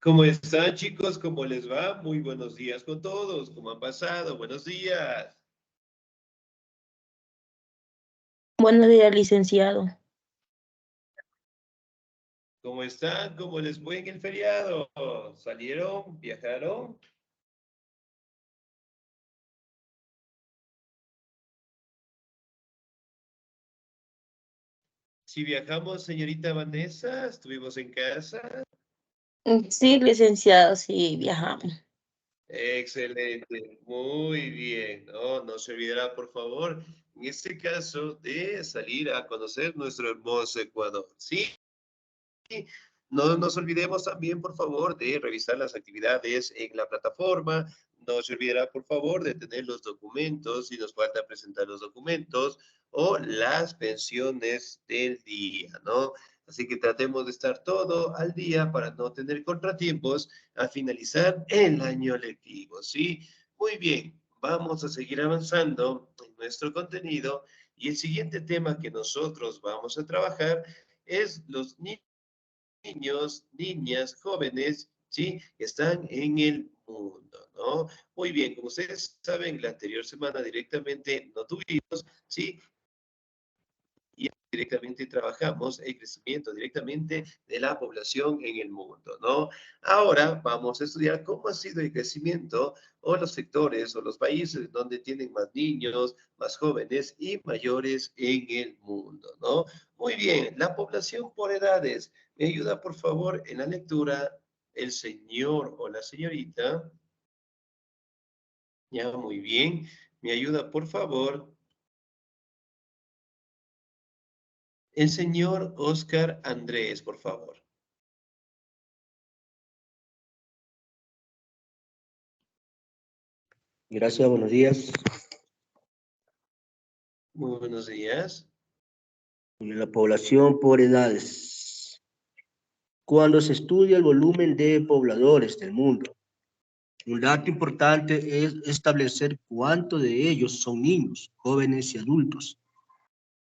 ¿Cómo están, chicos? ¿Cómo les va? Muy buenos días con todos. ¿Cómo han pasado? Buenos días. Buenos días, licenciado. ¿Cómo están? ¿Cómo les fue en el feriado? ¿Salieron? ¿Viajaron? Si viajamos, señorita Vanessa, estuvimos en casa. Sí, licenciado, sí, viajamos. Excelente, muy bien. No se olvidará, por favor, en este caso, de salir a conocer nuestro hermoso Ecuador. ¿Sí? No nos olvidemos también, por favor, de revisar las actividades en la plataforma. No se olvidará, por favor, de tener los documentos, si nos falta presentar los documentos, o las pensiones del día, ¿no? Así que tratemos de estar todo al día para no tener contratiempos al finalizar el año lectivo, ¿sí? Muy bien, vamos a seguir avanzando en nuestro contenido y el siguiente tema que nosotros vamos a trabajar es los niños, niñas, jóvenes, ¿sí? Que están en el mundo, ¿no? Muy bien, como ustedes saben, la anterior semana directamente no tuvimos, ¿sí? Y directamente trabajamos el crecimiento directamente de la población en el mundo, ¿no? Ahora vamos a estudiar cómo ha sido el crecimiento o los sectores o los países donde tienen más niños, más jóvenes y mayores en el mundo, ¿no? Muy bien, la población por edades. ¿Me ayuda, por favor, en la lectura el señor o la señorita? Ya, muy bien. ¿Me ayuda, por favor, el señor Oscar Andrés, por favor? Gracias, buenos días. Muy buenos días. La población por edades. Cuando se estudia el volumen de pobladores del mundo, un dato importante es establecer cuántos de ellos son niños, jóvenes y adultos.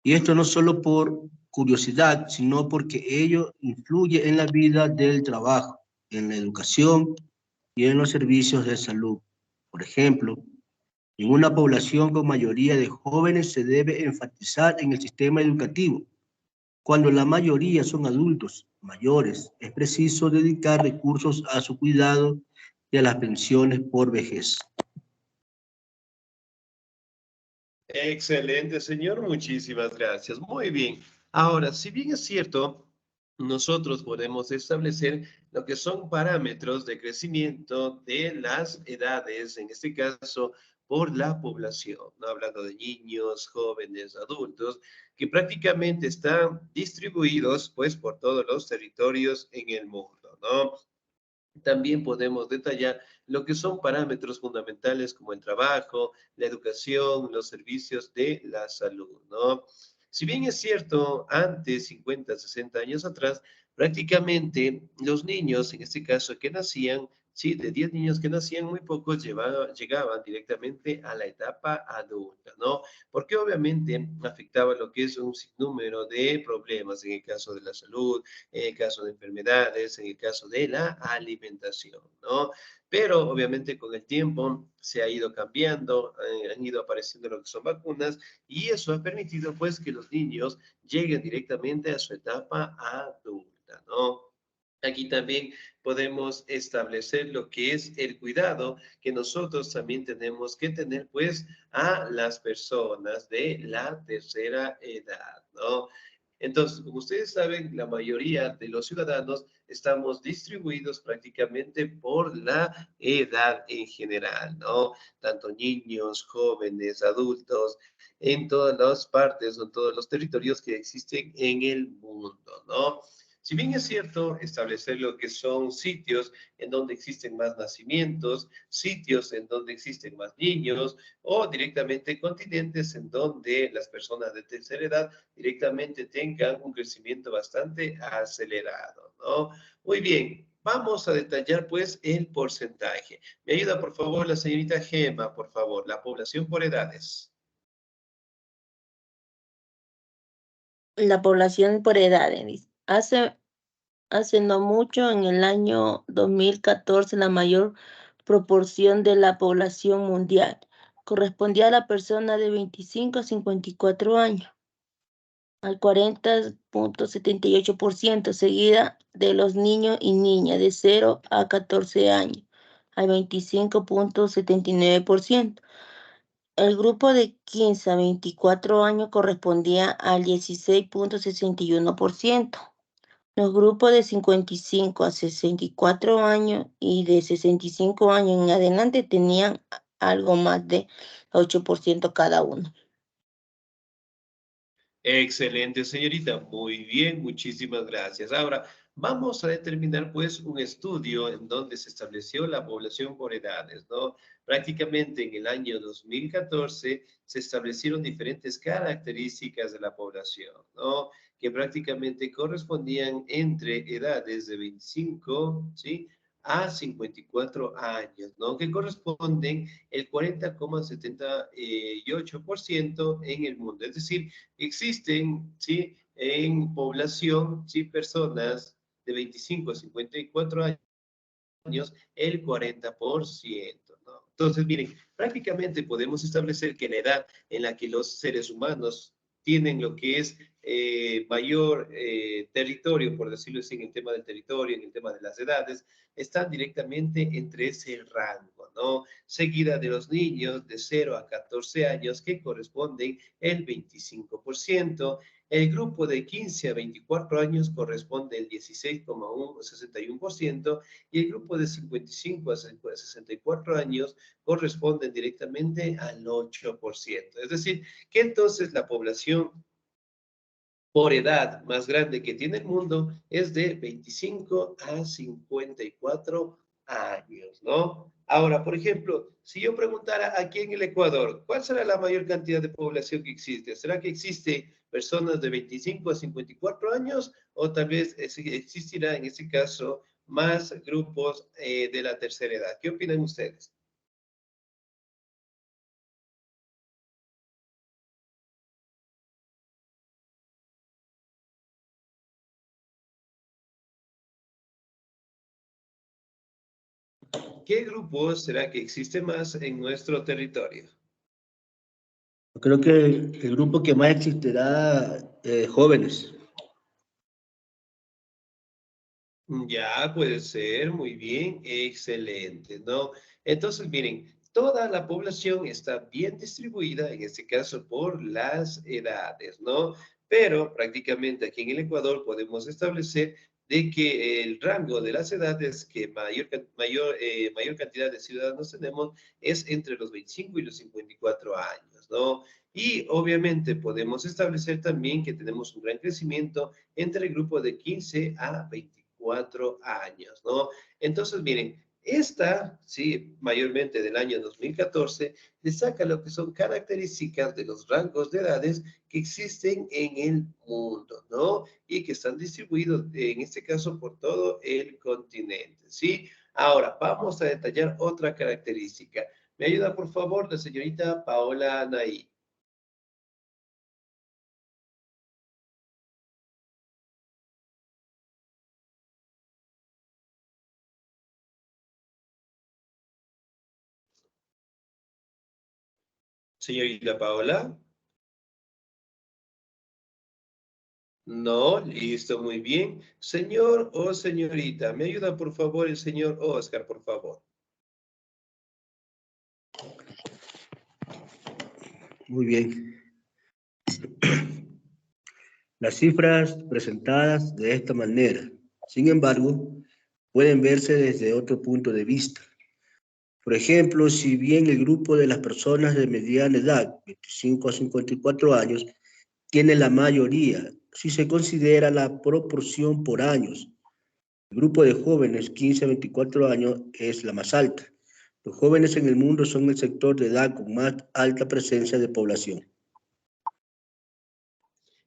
Y esto no solo por curiosidad, sino porque ello influye en la vida del trabajo, en la educación y en los servicios de salud. Por ejemplo, en una población con mayoría de jóvenes se debe enfatizar en el sistema educativo. Cuando la mayoría son adultos mayores, es preciso dedicar recursos a su cuidado y a las pensiones por vejez. Excelente, señor. Muchísimas gracias. Muy bien. Ahora, si bien es cierto, nosotros podemos establecer lo que son parámetros de crecimiento de las edades, en este caso, por la población, ¿no? Hablando de niños, jóvenes, adultos, que prácticamente están distribuidos, pues, por todos los territorios en el mundo, ¿no? También podemos detallar lo que son parámetros fundamentales como el trabajo, la educación, los servicios de la salud, ¿no? Si bien es cierto, antes, 50, 60 años atrás, prácticamente los niños, en este caso que nacían, sí, de 10 niños que nacían, muy pocos llegaban directamente a la etapa adulta, ¿no? Porque obviamente afectaba lo que es un sinnúmero de problemas en el caso de la salud, en el caso de enfermedades, en el caso de la alimentación, ¿no? Pero obviamente con el tiempo se ha ido cambiando, han ido apareciendo lo que son vacunas y eso ha permitido pues que los niños lleguen directamente a su etapa adulta, ¿no? Aquí también podemos establecer lo que es el cuidado que nosotros también tenemos que tener pues a las personas de la tercera edad, ¿no? Entonces, como ustedes saben, la mayoría de los ciudadanos estamos distribuidos prácticamente por la edad en general, ¿no? Tanto niños, jóvenes, adultos, en todas las partes o en todos los territorios que existen en el mundo, ¿no? Si bien es cierto establecer lo que son sitios en donde existen más nacimientos, sitios en donde existen más niños o directamente continentes en donde las personas de tercera edad directamente tengan un crecimiento bastante acelerado, ¿no? Muy bien, vamos a detallar pues el porcentaje. Me ayuda por favor la señorita Gema, por favor, la población por edades. La población por edades. Hace no mucho, en el año 2014, la mayor proporción de la población mundial correspondía a la persona de 25 a 54 años, al 40,78%, seguida de los niños y niñas de 0 a 14 años, al 25,79%. El grupo de 15 a 24 años correspondía al 16,61%. Los grupos de 55 a 64 años y de 65 años en adelante tenían algo más de 8% cada uno. Excelente, señorita. Muy bien, muchísimas gracias. Ahora, vamos a determinar, pues, un estudio en donde se estableció la población por edades, ¿no? Prácticamente en el año 2014 se establecieron diferentes características de la población, ¿no? Que prácticamente correspondían entre edades de 25, ¿sí? A 54 años, ¿no? Que corresponden el 40,78% en el mundo. Es decir, existen, ¿sí? En población, ¿sí? Personas de 25 a 54 años, el 40%, ¿no? Entonces, miren, prácticamente podemos establecer que la edad en la que los seres humanos tienen lo que es mayor territorio, por decirlo así, en el tema del territorio, en el tema de las edades, están directamente entre ese rango, ¿no? Seguida de los niños de 0 a 14 años, que corresponden el 25%. El grupo de 15 a 24 años corresponde el 16,61%, y el grupo de 55 a 64 años corresponden directamente al 8%. Es decir, que entonces la población por edad más grande que tiene el mundo es de 25 a 54 años, ¿no? Ahora, por ejemplo, si yo preguntara aquí en el Ecuador, ¿cuál será la mayor cantidad de población que existe? ¿Será que existe personas de 25 a 54 años o tal vez existirá en este caso más grupos de la tercera edad? ¿Qué opinan ustedes? ¿Qué grupos será que existe más en nuestro territorio? Creo que el grupo que más existirá, jóvenes. Ya, puede ser, muy bien, excelente, ¿no? Entonces, miren, toda la población está bien distribuida, en este caso por las edades, ¿no? Pero prácticamente aquí en el Ecuador podemos establecer de que el rango de las edades que mayor cantidad de ciudadanos tenemos es entre los 25 y los 54 años, ¿no? Y obviamente podemos establecer también que tenemos un gran crecimiento entre el grupo de 15 a 24 años, ¿no? Entonces, miren, esta, sí, mayormente del año 2014, destaca lo que son características de los rangos de edades que existen en el mundo, ¿no? Y que están distribuidos, en este caso, por todo el continente, ¿sí? Ahora, vamos a detallar otra característica. ¿Me ayuda, por favor, la señorita Paola Anaí? Señorita Paola. No, listo, muy bien. Señor o señorita, ¿me ayuda por favor el señor Oscar, por favor? Muy bien. Las cifras presentadas de esta manera, sin embargo, pueden verse desde otro punto de vista. Por ejemplo, si bien el grupo de las personas de mediana edad, 25 a 54 años, tiene la mayoría, si se considera la proporción por años, el grupo de jóvenes 15 a 24 años es la más alta. Los jóvenes en el mundo son el sector de edad con más alta presencia de población.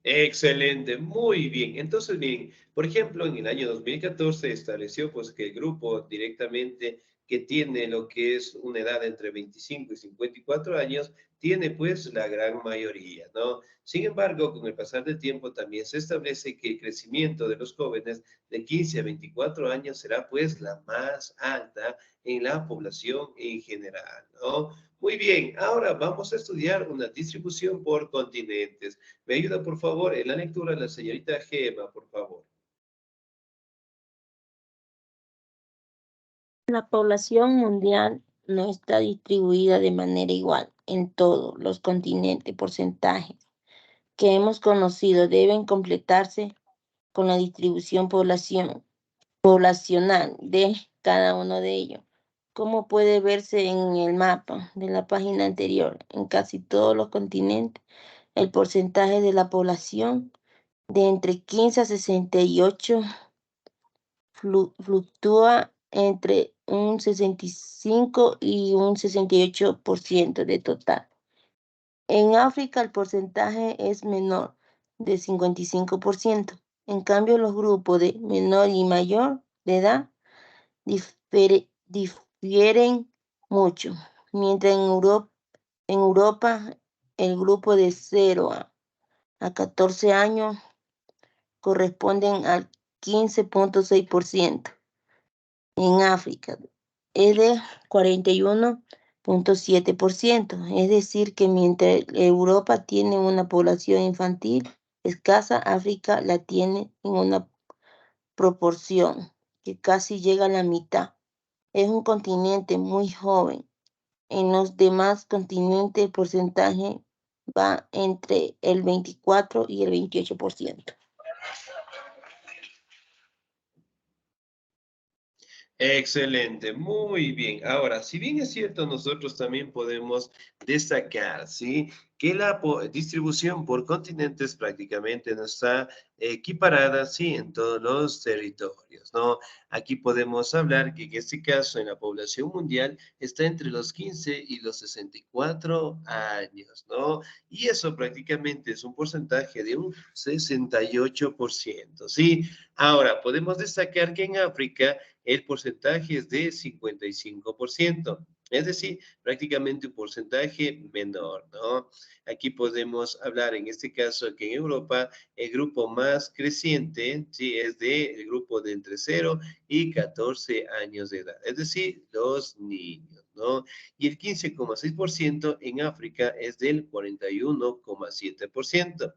Excelente, muy bien. Entonces, miren, por ejemplo, en el año 2014 estableció pues que el grupo directamente que tiene lo que es una edad entre 25 y 54 años tiene pues la gran mayoría, ¿no? Sin embargo, con el pasar del tiempo también se establece que el crecimiento de los jóvenes de 15 a 24 años será pues la más alta en la población en general, ¿no? Muy bien, ahora vamos a estudiar una distribución por continentes. ¿Me ayuda, por favor, en la lectura la señorita Gema, por favor? La población mundial no está distribuida de manera igual en todos los continentes. Porcentajes que hemos conocido deben completarse con la distribución poblacional de cada uno de ellos. Como puede verse en el mapa de la página anterior, en casi todos los continentes, el porcentaje de la población de entre 15 a 68 fluctúa entre un 65 y un 68% de total. En África el porcentaje es menor, de 55%. En cambio, los grupos de menor y mayor de edad difieren mucho. Mientras en Europa el grupo de 0 a 14 años corresponden al 15.6%. En África es de 41.7%. Es decir, que mientras Europa tiene una población infantil escasa, África la tiene en una proporción que casi llega a la mitad. Es un continente muy joven. En los demás continentes el porcentaje va entre el 24 y el 28%. Excelente, muy bien. Ahora, si bien es cierto, nosotros también podemos destacar, ¿sí? Que la distribución por continentes prácticamente no está equiparada, ¿sí? En todos los territorios, ¿no? Aquí podemos hablar que en este caso en la población mundial está entre los 15 y los 64 años, ¿no? Y eso prácticamente es un porcentaje de un 68%, ¿sí? Ahora, podemos destacar que en África el porcentaje es de 55%, es decir, prácticamente un porcentaje menor, ¿no? Aquí podemos hablar en este caso que en Europa el grupo más creciente, sí, es del grupo de entre 0 y 14 años de edad, es decir, los niños, ¿no? Y el 15,6% en África es del 41,7%.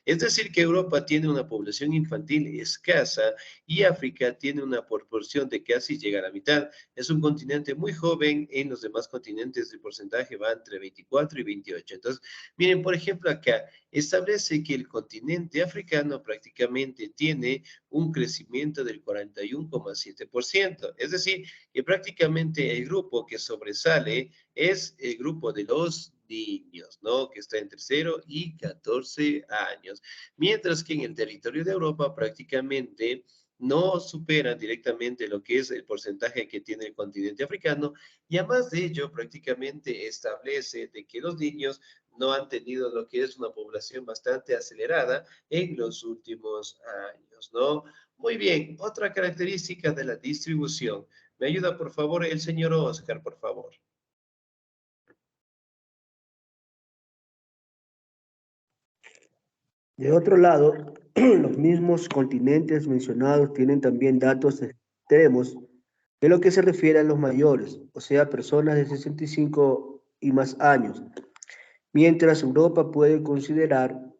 Es decir, que Europa tiene una población infantil escasa y África tiene una proporción de casi llega a la mitad. Es un continente muy joven, en los demás continentes el porcentaje va entre 24 y 28. Entonces, miren, por ejemplo, acá establece que el continente africano prácticamente tiene un crecimiento del 41,7%. Es decir, que prácticamente el grupo que sobresale es el grupo de los niños, ¿no? Que está entre 0 y 14 años. Mientras que en el territorio de Europa prácticamente no superan directamente lo que es el porcentaje que tiene el continente africano y además de ello prácticamente establece de que los niños no han tenido lo que es una población bastante acelerada en los últimos años, ¿no? Muy bien, otra característica de la distribución. ¿Me ayuda por favor el señor Oscar, por favor? De otro lado, los mismos continentes mencionados tienen también datos extremos de lo que se refiere a los mayores, o sea, personas de 65 y más años, mientras Europa puede considerarse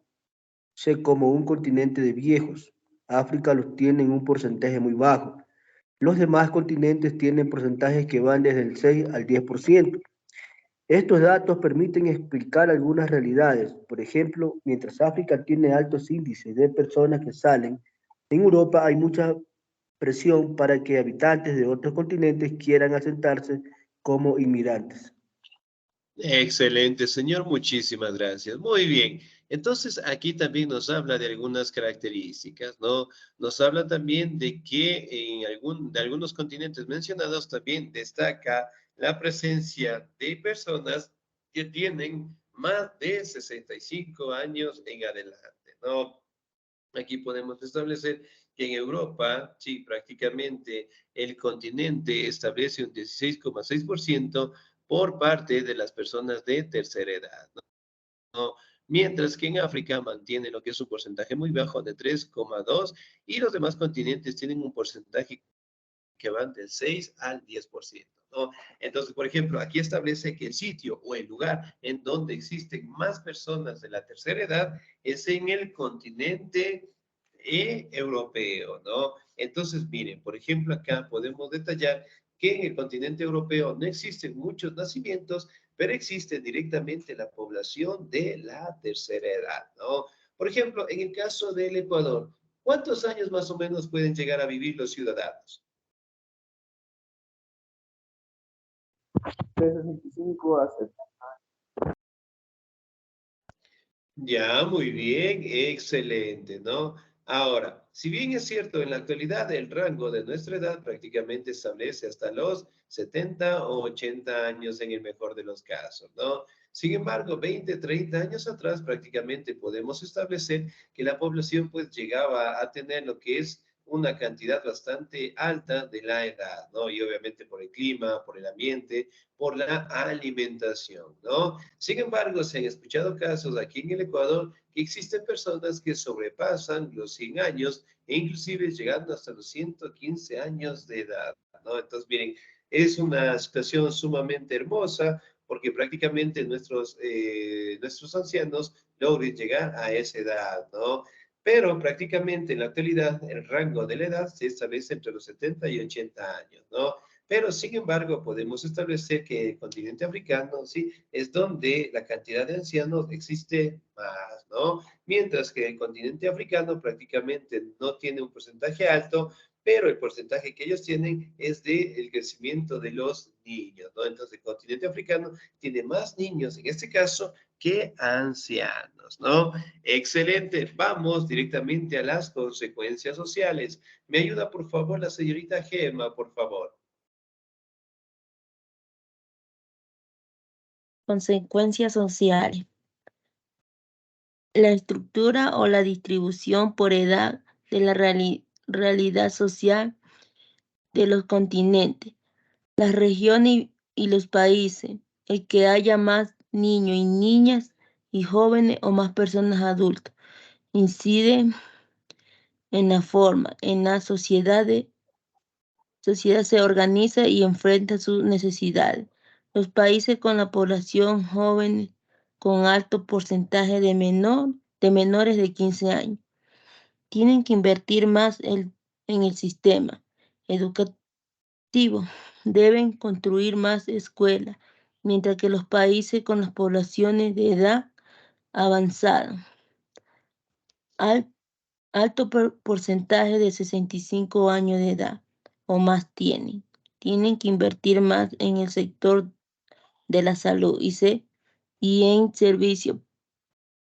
como un continente de viejos. África los tiene en un porcentaje muy bajo. Los demás continentes tienen porcentajes que van desde el 6 al 10%. Estos datos permiten explicar algunas realidades. Por ejemplo, mientras África tiene altos índices de personas que salen, en Europa hay mucha presión para que habitantes de otros continentes quieran asentarse como inmigrantes. Excelente, señor. Muchísimas gracias. Muy bien. Entonces, aquí también nos habla de algunas características, ¿no? Nos habla también de que de algunos continentes mencionados también destaca la presencia de personas que tienen más de 65 años en adelante, ¿no? Aquí podemos establecer que en Europa, sí, prácticamente el continente establece un 16,6%, por parte de las personas de tercera edad, ¿no? Mientras que en África mantiene lo que es un porcentaje muy bajo de 3,2 y los demás continentes tienen un porcentaje que van del 6 al 10%, ¿no? Entonces, por ejemplo, aquí establece que el sitio o el lugar en donde existen más personas de la tercera edad es en el continente europeo, ¿no? Entonces, miren, por ejemplo, acá podemos detallar que en el continente europeo no existen muchos nacimientos, pero existe directamente la población de la tercera edad, ¿no? Por ejemplo, en el caso del Ecuador, ¿cuántos años más o menos pueden llegar a vivir los ciudadanos? De 65 a 70. Ya, muy bien, excelente, ¿no? Ahora, si bien es cierto, en la actualidad el rango de nuestra edad prácticamente establece hasta los 70 o 80 años en el mejor de los casos, ¿no? Sin embargo, 20, 30 años atrás prácticamente podemos establecer que la población pues llegaba a tener lo que es una cantidad bastante alta de la edad, ¿no? Y obviamente por el clima, por el ambiente, por la alimentación, ¿no? Sin embargo, se han escuchado casos aquí en el Ecuador que existen personas que sobrepasan los 100 años e inclusive llegando hasta los 115 años de edad, ¿no? Entonces, miren, es una situación sumamente hermosa porque prácticamente nuestros ancianos logren llegar a esa edad, ¿no? Pero prácticamente en la actualidad el rango de la edad se establece entre los 70 y 80 años, ¿no? Pero, sin embargo, podemos establecer que el continente africano, sí, es donde la cantidad de ancianos existe más, ¿no? Mientras que el continente africano prácticamente no tiene un porcentaje alto, pero el porcentaje que ellos tienen es del crecimiento de los niños, ¿no? Entonces, el continente africano tiene más niños, en este caso, que ancianos, ¿no? Excelente. Vamos directamente a las consecuencias sociales. ¿Me ayuda, por favor, la señorita Gemma, por favor? Consecuencias sociales. La estructura o la distribución por edad de la realidad social de los continentes, las regiones y los países. El que haya más niños y niñas y jóvenes o más personas adultas incide en la forma en la sociedad se organiza y enfrenta sus necesidades. Los países con la población joven con alto porcentaje de menores de 15 años tienen que invertir más en el sistema educativo, deben construir más escuelas, mientras que los países con las poblaciones de edad avanzada, alto porcentaje de 65 años de edad o más tienen que invertir más en el sector de la salud y en servicios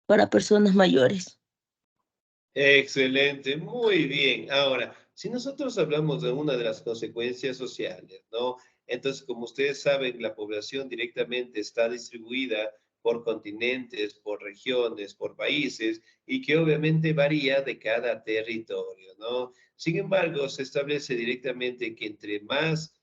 para personas mayores. Excelente, muy bien. Ahora, si nosotros hablamos de una de las consecuencias sociales, ¿no? Entonces, como ustedes saben, la población directamente está distribuida por continentes, por regiones, por países, y que obviamente varía de cada territorio, ¿no? Sin embargo, se establece directamente que entre más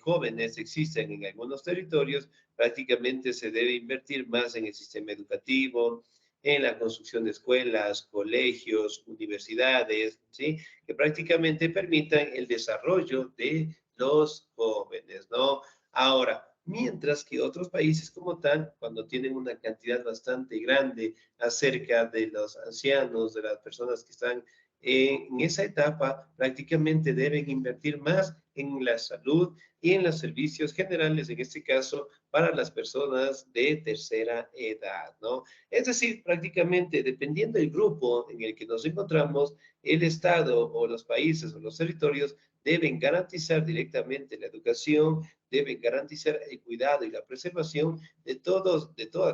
jóvenes existen en algunos territorios, prácticamente se debe invertir más en el sistema educativo, en la construcción de escuelas, colegios, universidades, ¿sí? Que prácticamente permitan el desarrollo de los jóvenes, ¿no? Ahora, mientras que otros países como tal, cuando tienen una cantidad bastante grande acerca de los ancianos, de las personas que están en esa etapa, prácticamente deben invertir más en la salud y en los servicios generales, en este caso, para las personas de tercera edad, ¿no? Es decir, prácticamente dependiendo del grupo en el que nos encontramos, el Estado o los países o los territorios deben garantizar directamente la educación, deben garantizar el cuidado y la preservación de todas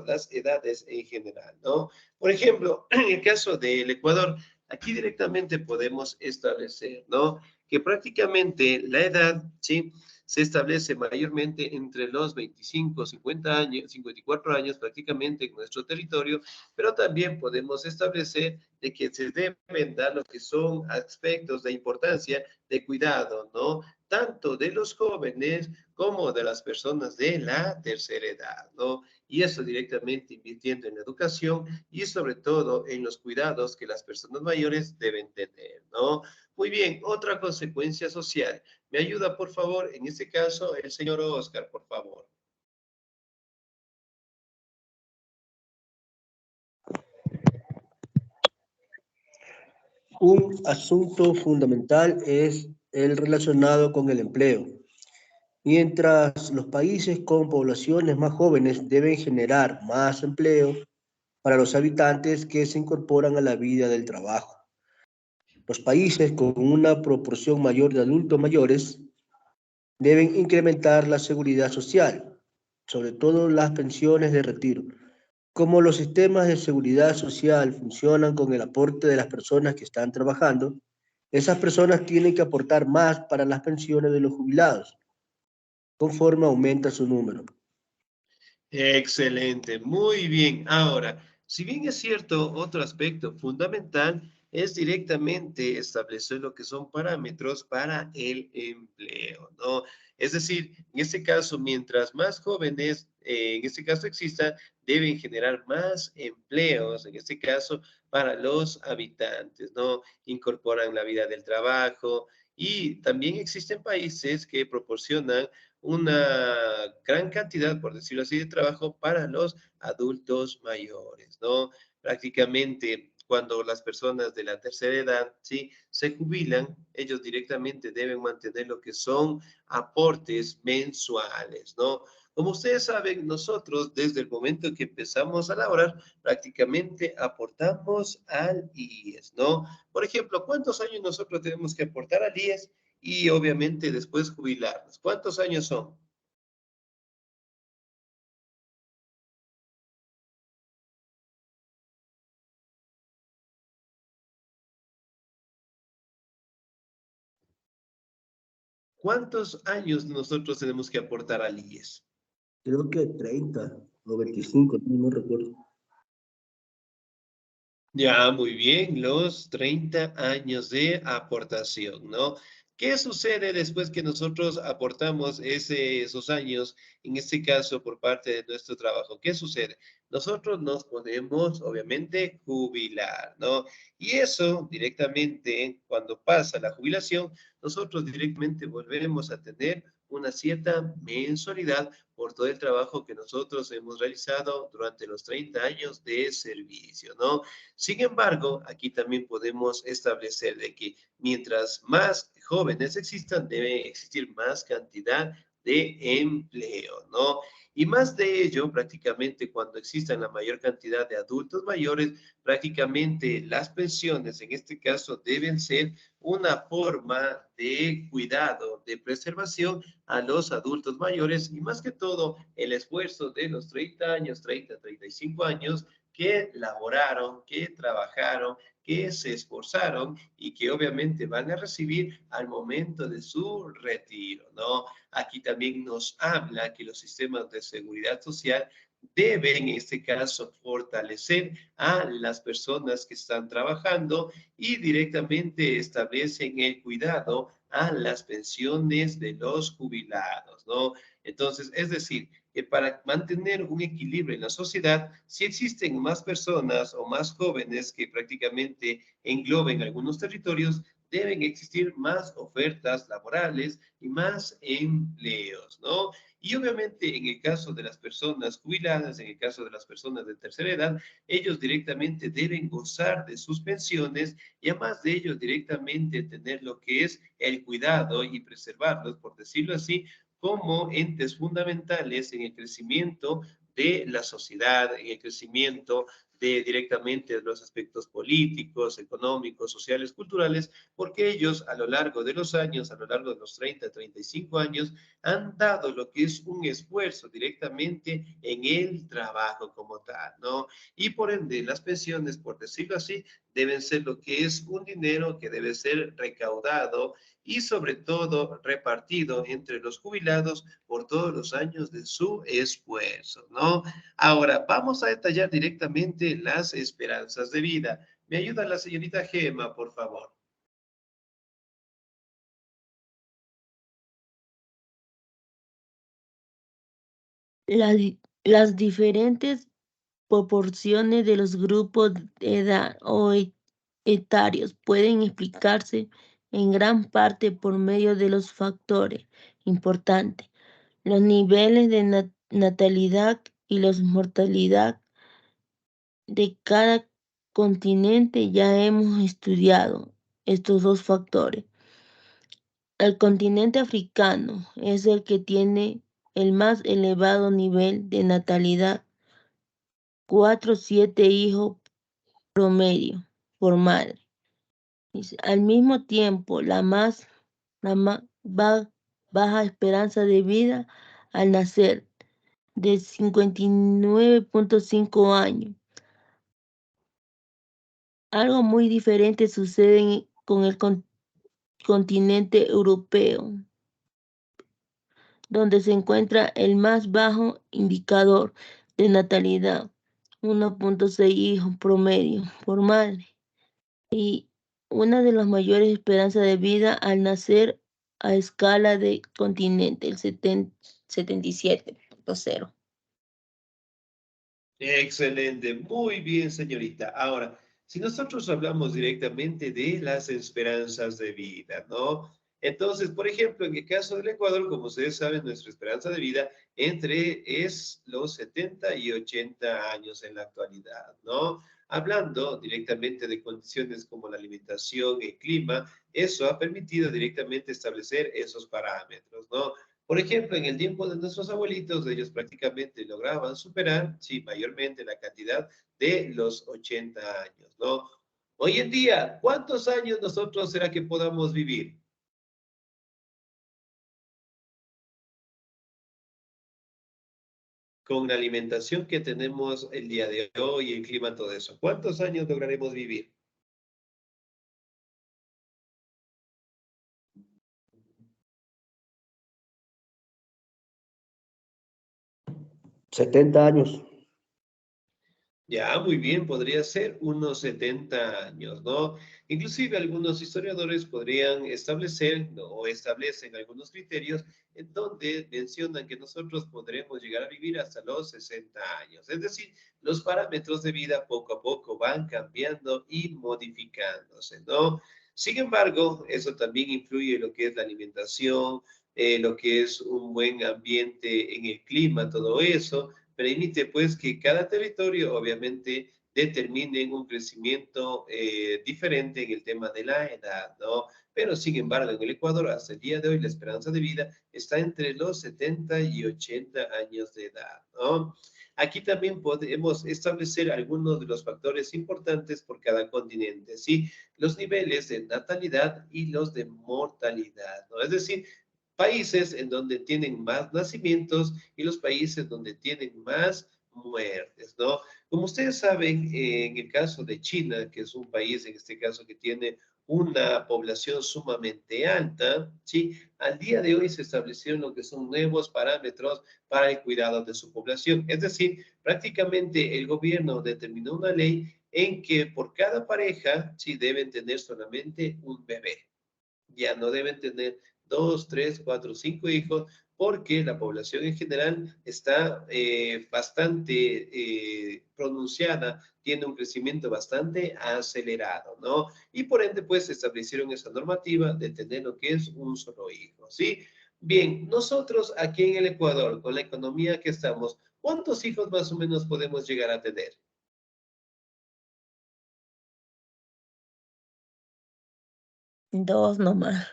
las edades en general, ¿no? Por ejemplo, en el caso del Ecuador, aquí directamente podemos establecer, ¿no? Que prácticamente la edad, ¿sí? Se establece mayormente entre los 25, 50 años, 54 años prácticamente en nuestro territorio, pero también podemos establecer de que se deben dar lo que son aspectos de importancia de cuidado, ¿no? tanto de los jóvenes como de las personas de la tercera edad, ¿no? Y eso directamente invirtiendo en la educación y sobre todo en los cuidados que las personas mayores deben tener, ¿no? Muy bien, otra consecuencia social. ¿Me ayuda, por favor, en este caso, el señor Oscar, por favor? Un asunto fundamental es el relacionado con el empleo. Mientras los países con poblaciones más jóvenes deben generar más empleo para los habitantes que se incorporan a la vida del trabajo. Los países con una proporción mayor de adultos mayores deben incrementar la seguridad social, sobre todo las pensiones de retiro. Como los sistemas de seguridad social funcionan con el aporte de las personas que están trabajando, esas personas tienen que aportar más para las pensiones de los jubilados, conforme aumenta su número. Excelente, muy bien. Ahora, si bien es cierto, otro aspecto fundamental es directamente establecer lo que son parámetros para el empleo, ¿no? Es decir, en este caso, mientras más jóvenes, en este caso existan, deben generar más empleos, en este caso, para los habitantes, ¿no? Incorporan la vida del trabajo y también existen países que proporcionan una gran cantidad, por decirlo así, de trabajo para los adultos mayores, ¿no? Prácticamente cuando las personas de la tercera edad, ¿sí? Se jubilan, ellos directamente deben mantener lo que son aportes mensuales, ¿no? Como ustedes saben, nosotros desde el momento que empezamos a laborar, prácticamente aportamos al IES, ¿no? Por ejemplo, ¿cuántos años nosotros tenemos que aportar al IES? Y obviamente después jubilarnos. ¿Cuántos años son? ¿Cuántos años nosotros tenemos que aportar al IES? Creo que 30 o 25, no recuerdo. Ya, muy bien, los 30 años de aportación, ¿no? ¿Qué sucede después que nosotros aportamos esos años, en este caso por parte de nuestro trabajo? ¿Qué sucede? Nosotros nos podemos, obviamente, jubilar, ¿no? Y eso directamente, cuando pasa la jubilación, nosotros directamente volvemos a tener una cierta mensualidad por todo el trabajo que nosotros hemos realizado durante los 30 años de servicio, ¿no? Sin embargo, aquí también podemos establecer de que mientras más jóvenes existan, debe existir más cantidad de empleo, ¿no? Y más de ello, prácticamente cuando existan la mayor cantidad de adultos mayores, prácticamente las pensiones en este caso deben ser una forma de cuidado, de preservación a los adultos mayores y más que todo el esfuerzo de los 30 años, 30, 35 años que laboraron, que trabajaron, que se esforzaron y que obviamente van a recibir al momento de su retiro, ¿no? Aquí también nos habla que los sistemas de seguridad social deben, en este caso, fortalecer a las personas que están trabajando y directamente establecen el cuidado a las pensiones de los jubilados, ¿no? Entonces, es decir, que para mantener un equilibrio en la sociedad, si existen más personas o más jóvenes que prácticamente engloben algunos territorios, deben existir más ofertas laborales y más empleos, ¿no? Y obviamente en el caso de las personas jubiladas, en el caso de las personas de tercera edad, ellos directamente deben gozar de sus pensiones y además de ellos directamente tener lo que es el cuidado y preservarlos, por decirlo así, como entes fundamentales en el crecimiento de la sociedad, en el crecimiento de directamente los aspectos políticos, económicos, sociales, culturales, porque ellos a lo largo de los años, a lo largo de los 30, 35 años, han dado lo que es un esfuerzo directamente en el trabajo como tal, ¿no? Y por ende, las pensiones, por decirlo así, deben ser lo que es un dinero que debe ser recaudado y sobre todo repartido entre los jubilados por todos los años de su esfuerzo, ¿no? Ahora, vamos a detallar directamente las esperanzas de vida. ¿Me ayuda la señorita Gema, por favor? Las diferentes proporciones de los grupos de edad o etarios pueden explicarse en gran parte por medio de los factores importantes, los niveles de natalidad y la mortalidad de cada continente. Ya hemos estudiado estos dos factores. El continente africano es el que tiene el más elevado nivel de natalidad, 4,7 hijos promedio por madre. Al mismo tiempo, la más baja esperanza de vida al nacer, de 59,5 años. Algo muy diferente sucede con el continente europeo, donde se encuentra el más bajo indicador de natalidad, 1,6 hijos promedio por madre, y una de las mayores esperanzas de vida al nacer a escala de continente, el 77,0. Excelente, muy bien, señorita. Ahora, si nosotros hablamos directamente de las esperanzas de vida, ¿no? Entonces, por ejemplo, en el caso del Ecuador, como ustedes saben, nuestra esperanza de vida es los 70 y 80 años en la actualidad, ¿no? Hablando directamente de condiciones como la alimentación, el clima, eso ha permitido directamente establecer esos parámetros, ¿no? Por ejemplo, en el tiempo de nuestros abuelitos, ellos prácticamente lograban superar, sí, mayormente la cantidad de los 80 años, ¿no? Hoy en día, ¿cuántos años nosotros será que podamos vivir? Con la alimentación que tenemos el día de hoy, el clima, todo eso. ¿Cuántos años lograremos vivir? 70 años. Ya, muy bien, podría ser unos 70 años, ¿no? Inclusive algunos historiadores podrían establecer, ¿no? O establecen algunos criterios en donde mencionan que nosotros podremos llegar a vivir hasta los 60 años. Es decir, los parámetros de vida poco a poco van cambiando y modificándose, ¿no? Sin embargo, eso también influye en lo que es la alimentación, lo que es un buen ambiente en el clima, todo eso permite pues que cada territorio obviamente determine un crecimiento diferente en el tema de la edad, ¿no? Pero sin embargo, en el Ecuador, hasta el día de hoy, la esperanza de vida está entre los 70 y 80 años de edad, ¿no? Aquí también podemos establecer algunos de los factores importantes por cada continente, ¿sí? Los niveles de natalidad y los de mortalidad, ¿no? Es decir, países en donde tienen más nacimientos y los países donde tienen más muertes, ¿no? Como ustedes saben, en el caso de China, que es un país en este caso que tiene una población sumamente alta, ¿sí? Al día de hoy se establecieron lo que son nuevos parámetros para el cuidado de su población. Es decir, prácticamente el gobierno determinó una ley en que por cada pareja, sí, deben tener solamente un bebé. Ya no deben tener 2, 3, 4, 5 hijos, porque la población en general está bastante pronunciada, tiene un crecimiento bastante acelerado, ¿no? Y por ende, pues, establecieron esa normativa de tener lo que es un solo hijo, ¿sí? Bien, nosotros aquí en el Ecuador, con la economía que estamos, ¿cuántos hijos más o menos podemos llegar a tener? 2 nomás.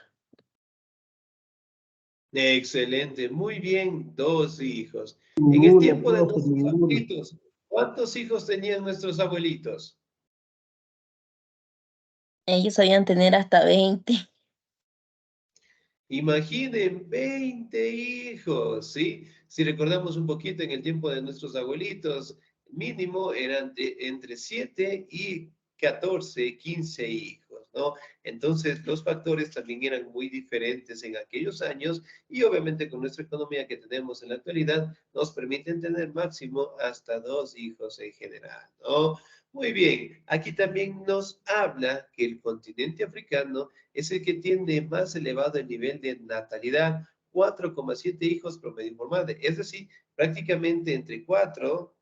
Excelente, muy bien, 2 hijos. En el Ninguno, tiempo de profe, nuestros ninguno. abuelitos, ¿cuántos hijos tenían nuestros abuelitos? Ellos sabían tener hasta 20. Imaginen, 20 hijos, ¿sí? Si recordamos un poquito en el tiempo de nuestros abuelitos, mínimo eran entre 7 y 14, 15 hijos, ¿no? Entonces, los factores también eran muy diferentes en aquellos años y obviamente con nuestra economía que tenemos en la actualidad, nos permiten tener máximo hasta 2 hijos en general, ¿no? Muy bien, aquí también nos habla que el continente africano es el que tiene más elevado el nivel de natalidad, 4,7 hijos promedio por madre. Es decir, prácticamente entre 4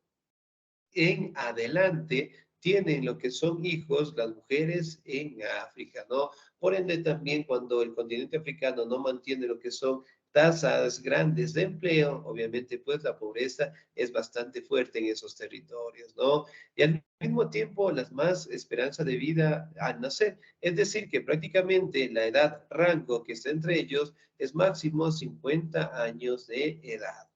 en adelante tienen lo que son hijos las mujeres en África, ¿no? Por ende, también cuando el continente africano no mantiene lo que son tasas grandes de empleo, obviamente, pues la pobreza es bastante fuerte en esos territorios, ¿no? Y al mismo tiempo, las más esperanza de vida al nacer, es decir, que prácticamente la edad rango que está entre ellos es máximo 50 años de edad.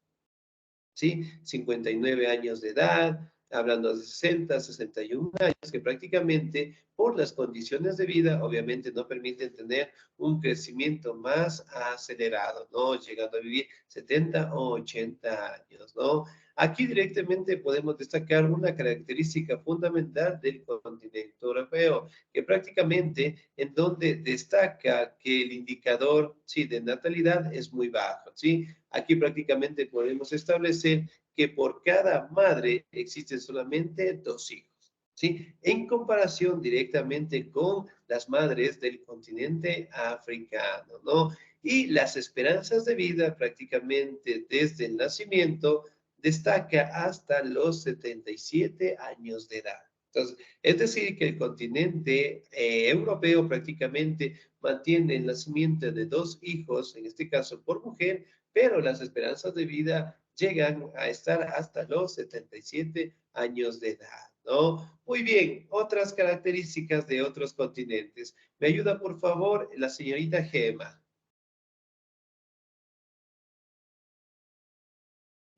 ¿Sí? 59 años de edad, hablando de 60, 61 años, que prácticamente por las condiciones de vida, obviamente no permiten tener un crecimiento más acelerado, ¿no? Llegando a vivir 70 o 80 años, ¿no? Aquí directamente podemos destacar una característica fundamental del continente europeo, que prácticamente en donde destaca que el indicador, sí, de natalidad es muy bajo, ¿sí? Aquí prácticamente podemos establecer que por cada madre existen solamente 2 hijos, ¿sí? En comparación directamente con las madres del continente africano, ¿no? Y las esperanzas de vida prácticamente desde el nacimiento destaca hasta los 77 años de edad. Entonces, es decir, que el continente europeo prácticamente mantiene el nacimiento de 2 hijos, en este caso por mujer, pero las esperanzas de vida llegan a estar hasta los 77 años de edad, ¿no? Muy bien, otras características de otros continentes. ¿Me ayuda, por favor, la señorita Gema?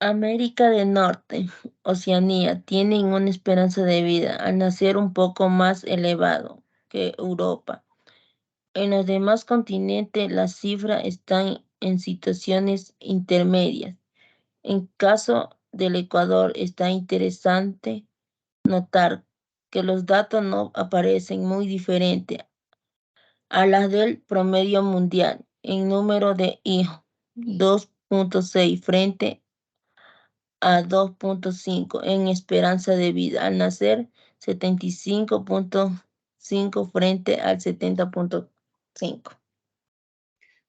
América del Norte, Oceanía, tienen una esperanza de vida al nacer un poco más elevado que Europa. En los demás continentes las cifras están en situaciones intermedias. En caso del Ecuador está interesante notar que los datos no aparecen muy diferentes a las del promedio mundial en número de hijos, 2.6 frente a 2.5 en esperanza de vida. Al nacer, 75.5 frente al 70.5.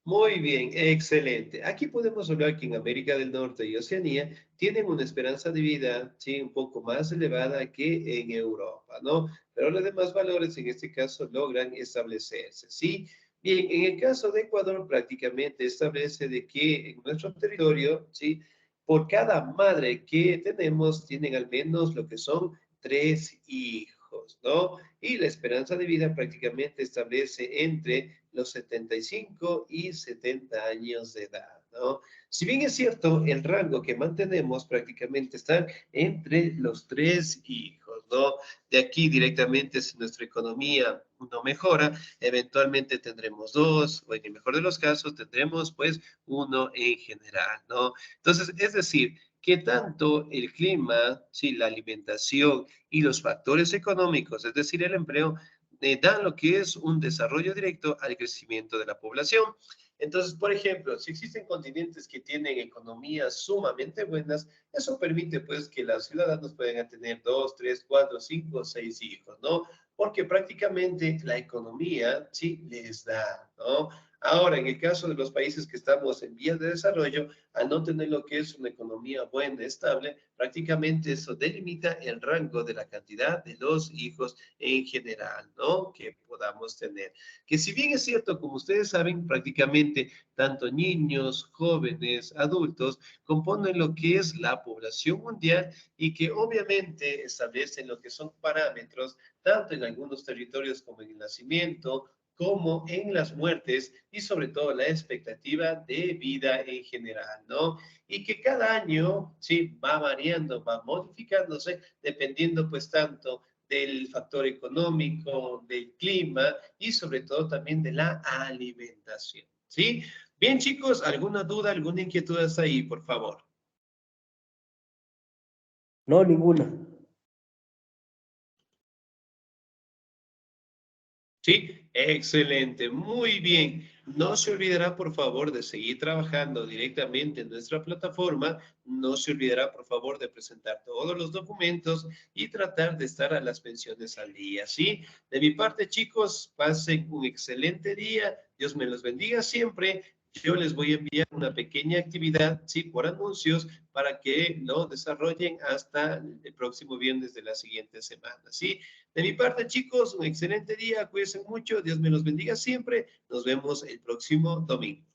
Muy bien, excelente. Aquí podemos hablar que en América del Norte y Oceanía tienen una esperanza de vida, sí, un poco más elevada que en Europa, ¿no? Pero los demás valores en este caso logran establecerse, ¿sí? Bien, en el caso de Ecuador prácticamente establece de que en nuestro territorio, ¿sí? Por cada madre que tenemos, tienen al menos lo que son 3 hijos, ¿no? Y la esperanza de vida prácticamente establece entre los 75 y 70 años de edad, ¿no? Si bien es cierto, el rango que mantenemos prácticamente está entre los 3 hijos, ¿no? De aquí directamente, si nuestra economía no mejora, eventualmente tendremos 2, o en el mejor de los casos tendremos pues 1 en general, ¿no? Entonces, es decir, que tanto el clima, sí, la alimentación y los factores económicos, es decir, el empleo, dan lo que es un desarrollo directo al crecimiento de la población. Entonces, por ejemplo, si existen continentes que tienen economías sumamente buenas, eso permite pues que los ciudadanos puedan tener 2, 3, 4, 5, 6 hijos, ¿no? Porque prácticamente la economía, sí, les da, ¿no? Ahora, en el caso de los países que estamos en vías de desarrollo, al no tener lo que es una economía buena, estable, prácticamente eso delimita el rango de la cantidad de los hijos en general, ¿no? Que podamos tener. Que si bien es cierto, como ustedes saben, prácticamente tanto niños, jóvenes, adultos, componen lo que es la población mundial y que obviamente establecen lo que son parámetros, tanto en algunos territorios como en el nacimiento, como en las muertes y sobre todo la expectativa de vida en general, ¿no? Y que cada año, sí, va variando, va modificándose, dependiendo pues tanto del factor económico, del clima y sobre todo también de la alimentación, ¿sí? Bien, chicos, ¿alguna duda, alguna inquietud hasta ahí, por favor? No, ninguna. Sí, excelente, muy bien. No se olvidará, por favor, de seguir trabajando directamente en nuestra plataforma. No se olvidará, por favor, de presentar todos los documentos y tratar de estar a las pensiones al día, ¿sí? De mi parte, chicos, pasen un excelente día. Dios me los bendiga siempre yo les voy a enviar una pequeña actividad, sí, por anuncios, para que lo desarrollen hasta el próximo viernes de la siguiente semana, ¿sí? De mi parte, chicos, un excelente día, cuídense mucho, Dios me los bendiga siempre, nos vemos el próximo domingo.